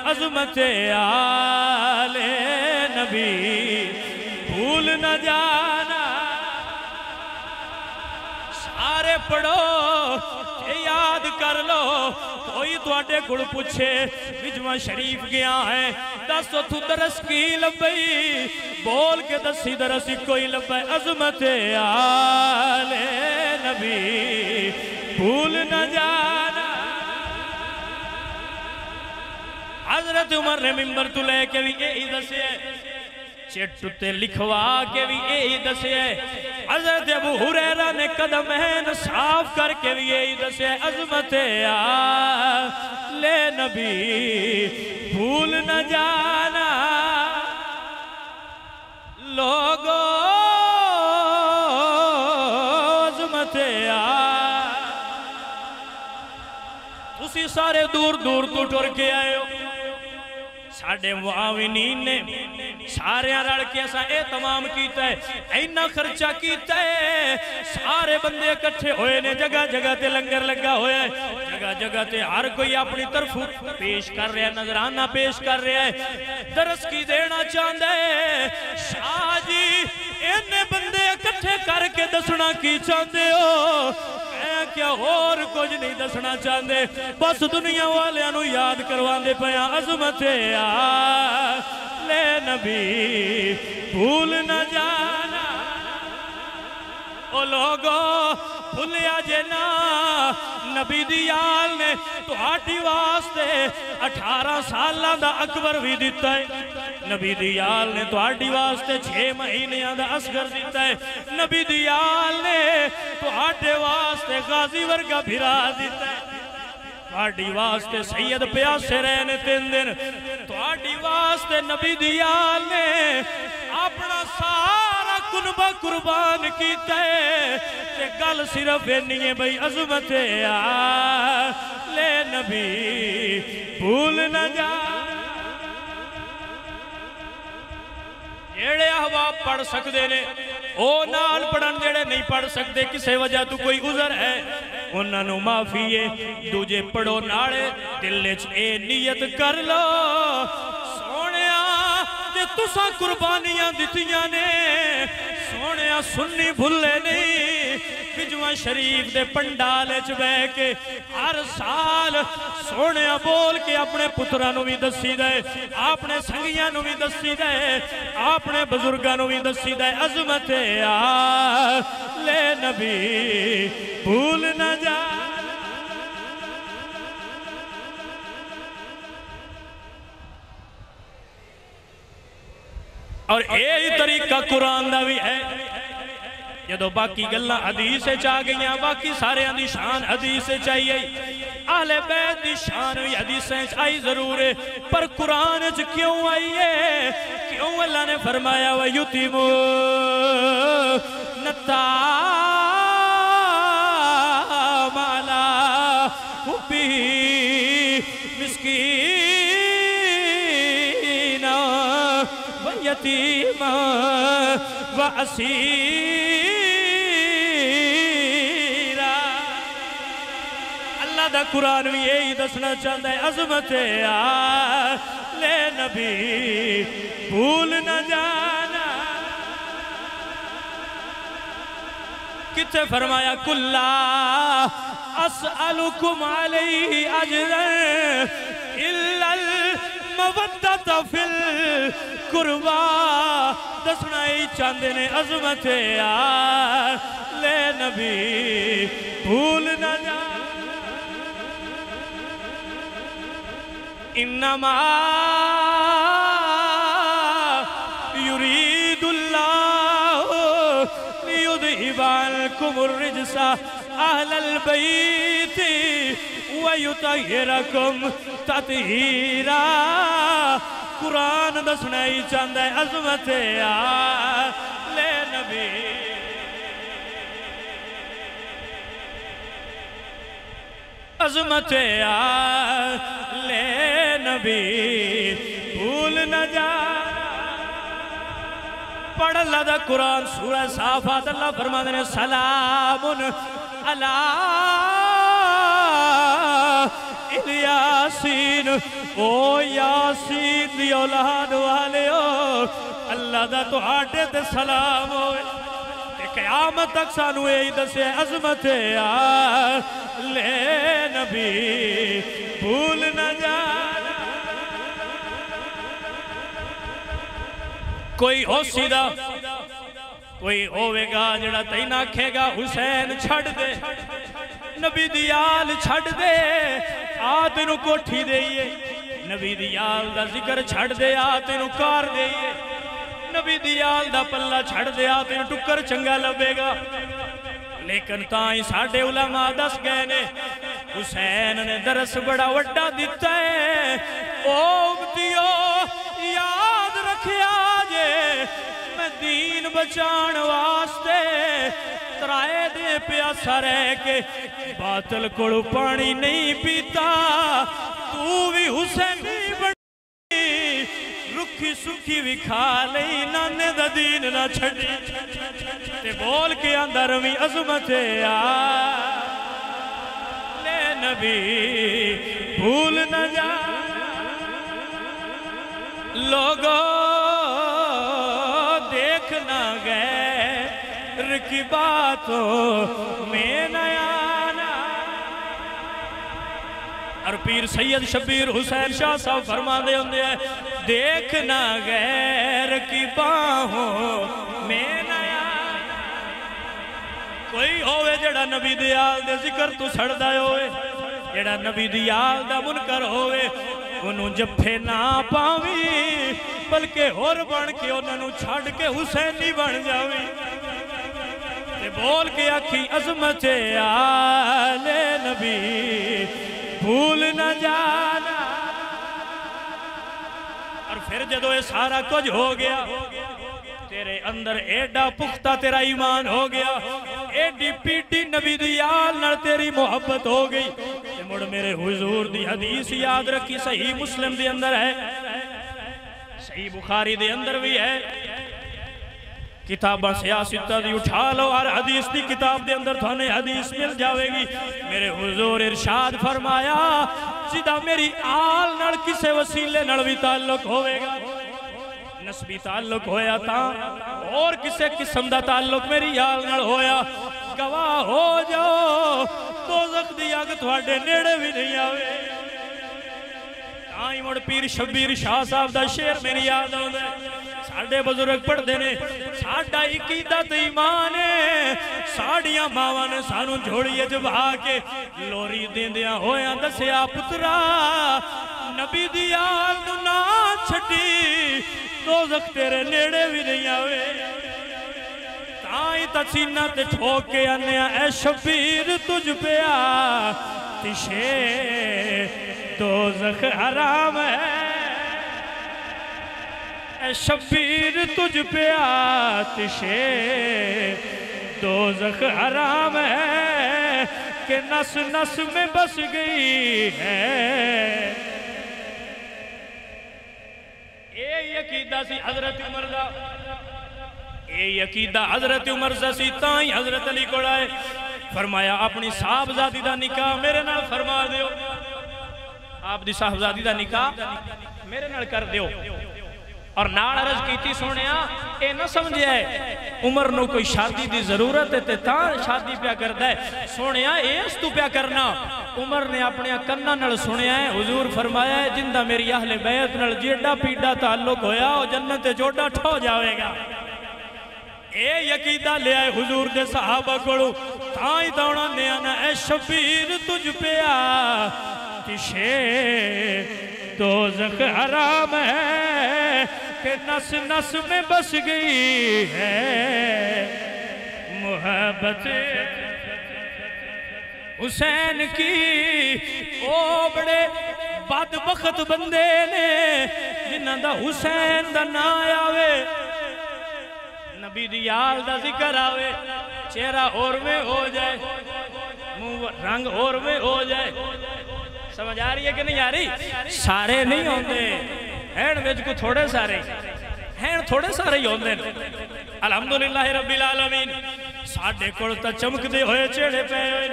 عظمت آل نبی بھول نہ جانا سارے پڑھو یاد کر لو کوئی تواڈے گڑ پوچھے وجوہ شریف گیا ہے دسو تو درس کی لبئی بول کے دسی درس کوئی لبئی عظمت آل نبی بھول نہ جانا حضرت عمر نے ممبر تو لے کے بھی یہی دسے چٹ تے لکھوا کے بھی یہی دسے حضرت ابو ہریرہ نے قدمین صاف کر کے بھی یہی دسے عظمت آل نبی بھول نہ جانا لوگو عظمت تسی سارے دور دور تو ٹر کے آئے ہو ساڑھے معاونین نے سارے رڑ کے ایسا اہتمام کیتا ہے اینا خرچہ کیتا ہے سارے بندے اکٹھے ہوئے نے جگہ جگہ تے لنگر لگا ہوئے ہے جگہ جگہ تے ہر کوئی اپنی طرف پیش کر رہے ہے نظرانہ پیش کر رہے ہے درس کی دینا چاہتا ہے شاہ جی انہیں بندے اکٹھے کر کے دسنا کی چاہتے ہو کیا اور کچھ نہیں دسنا چاہتے بس دنیا والے انہوں یاد کروان دے پیا عظمت آل نبی بھول نہ جانا او لوگو بھولیا جنا نبی دیال نے تو آٹی واسطے 18 سالہ دا اکبر بھی دیتا ہے نبی دیال نے تو آٹی واسطے 6 مہینے دا اصغر دیتا ہے نبی دیال نے تو آٹے واسطے غازی ورگا بھرا دیتا ہے آٹی واسطے سید پیاسے رہنے 3 دن تو آٹی واسطے نبی دیال نے اپنا سارا کنبہ قربان کیتا ہے کہ گل صرف نہیں ہے بھئی عظمت آل نبی بھول نہ جا جیڑے احباب پڑھ سکتے نے او نال پڑھن جیڑے نہیں پڑھ سکتے کسے وجہ تو کوئی عذر ہے انہاں نو معافی ہے دوجے پڑھو ناڑے دلچ اے نیت کر لو سونیا تے تسا قربانیاں دیتیاں نے سونیا سنی بھولے نہیں بجوہ شریف دے پنڈالے چ بے کے ہر سال سونیا بول کے اپنے پترانو بھی دسی دے اپنے سنگیانو بھی دسی دے اپنے بزرگانو بھی دسی دے عظمت آل نبی بھول نہ جا اور یہی طریقہ قرآن دا بھی ہے جدو باقی گلہ حدیث سے چاہ گئی ہیں باقی سارے دی شان حدیث سے چاہیے اہل بیت دی شان بھی حدیث سے آئی ضرور ہے پر قرآن جو کیوں آئی ہے کیوں اللہ نے فرمایا وَيُتِمُونَ الطَّعَامَ عَلَىٰ حُبِّهِ مِسْكِينًا وَيَتِيمًا وَأَسِيرًا اللہ دا قرآن بھی یہی دسنا چاہتا ہے عظمت آل نبی بھول نہ جانا کتے فرمایا کُلَّا أَسْأَلُكُمْ عَلَيْهِ أَجْرًا إِلَّا الْمَوَدَّةَ فِي الْقُرْبَى دسنا ہی چاندے نے عظمت آل نبی بھول نہ جا انما يريد الله ليذهب عنكم الرجس اهل البيت ويطهركم تطهيرا قرآن دسنا ہی چاندہ ہے عظمت آل نبی عظمت آل نبی بھول نہ جا پڑھ اللہ دا قرآن سورہ صافات اللہ فرما دینے سلام علی یاسین او یاسین دی اولاد والے ہو اللہ دا تو آٹے تے سلام ہوئے تے قیامت تک سانو یہی دسے عظمت لے نبی بھول نہ جانا کوئی ہو سیدھا کوئی ہوئے گا جڑا تین آکھے گا حسین چھڑ دے نبی دیال چھڑ دے تینو کوٹھی دئیے نبی دیال دا ذکر چھڑ دے تینو کار دئیے نبی دیال دا پلہ چھڑ دے تینو ٹکر چنگا لبے گا لیکن تائیں ساڑھے علماء دس گئے نے حسین نے درس بڑا وڈا دیتا ہے اوگتیو یاد رکھیا جے میں دین بچان واسطے ترائے دے پیاسا رہ کے باطل کوڑو پانی نہیں پیتا تو بھی حسین نہیں بڑی رکھی سکھی بھی کھا لئی نانے دا دین نہ چھڑی تے بول کے اندر میں عظمت لے نبی بھول نہ جا لوگوں دیکھنا غیر کی باتوں میں نیانا اور پیر سید شبیر حسین شاہ صاحب فرما دے ہوندے ہیں دیکھنا غیر کی باہوں میں نیانا کوئی ہوئے جڑا نبی دیال دے ذکر تو سڑ دائے ہوئے جڑا نبی دیال دا منکر ہوئے انہوں جپے نہ پاوی بلکہ اور بن کے انہوں چھاڑ کے حسینی بن جاوی تے بول کے آکھی عظمت آل نبی بھول نہ جانا اور پھر جدو یہ سارا کچھ ہو گیا تیرے اندر ایڈا پختہ تیرا ایمان ہو گیا ایڈی پیٹی نبی دیال نہ تیری محبت ہو گئی تے مڑ میرے حضور دی حدیث یاد رکھی صحیح مسلم دی اندر ہے صحیح بخاری دے اندر بھی ہے کتابہ سیاستہ دی اٹھا لو اور حدیث دی کتاب دے اندر تھانے حدیث مل جاوے گی میرے حضور ارشاد فرمایا جدہ میری آل نڑ کسے وسیلے نڑوی تعلق ہوئے گا نسبی تعلق ہویا تھا اور کسے قسم دا تعلق میری آل نڑ ہویا گواہ ہو جاؤ دوزخ دیا کہ تھوڑے نیڑے بھی نہیں آوے آئی مڑ پیر شبیر شاہ صاحب دا شیر میری یاد ہوں دے ساڑھے بزرگ پڑھ دینے ساڑھا عقیدت ایمان ہے ساڑھیاں ماوان سانو جھوڑیے جب آکے لوری دین دیا ہویا دسیا پترا نبی دیال نو نا چھٹی دوزخ تیرے نیڑے بھی نہیں آوے تائیں تسینہ تے ٹھوکے انیا اے شبیر تجھ پہ تشے دوزخ حرام ہے اے شبیر تجھ پہ آتشے دوزخ حرام ہے کہ نس نس میں بس گئی ہے اے عقیدہ سی حضرت عمر دا اے عقیدہ حضرت عمر سی تائیں حضرت علی کو آئے فرمایا اپنی صاحبزادی دا نکاح میرے نال فرما دیو آپ دی صاحبزادی دا نکاح میرے نال کر دیو اور نال عرض کیتی سونیا اے نہ سمجھے ہے عمر نو کوئی شادی دی ضرورت ہے تاں شادی پیا کر دے سونیا ایس تو پیا کرنا عمر نے اپنے کنہ نل سنیا ہے حضور فرمایا ہے جندہ میری اہل بیعت نل جیڑا پیڑا تعلق ہویا اور جنت جوڑا ٹھو جاوے گا اے یقیدہ لے آئے حضور دے صحابہ کڑو تائیں دوڑا نیانا اے شبیر تجھ پہ تشے دوزخ حرام ہے کہ نس نس میں بس گئی ہے محبت حسین کی او بڑے بدبخت بندے نے جنہ دا حسین دا نا آوے نبی دیال دا ذکر آوے چہرہ اور میں ہو جائے رنگ اور میں ہو جائے سمجھ آ رہی ہے کہ نہیں آ رہی سارے نہیں ہوندے ہین ویج کو تھوڑے سارے ہین تھوڑے سارے ہی ہوندے الحمدللہ رب العالمین ساڑھے کڑتا چمک دے ہوئے چیڑے پہ ہوئے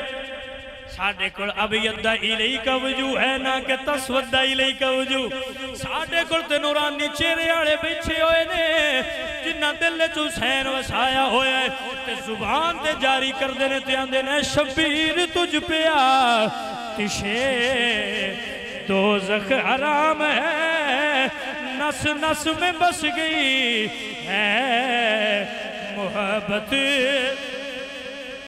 ساڑھے کل ابیض الیک وجوہ ہے نا کہ تسود الیک وجوہ ساڑھے کل تے نورانی چہرے آڑے بیچھے ہوئے نے جنہ دل چو حسین وسایا ہوئے ہے تے زبان تے جاری کر دینے تے آندے نے شبیر تجھ پیا تشے دوزخ حرام ہے نس نس میں بس گئی ہے محبت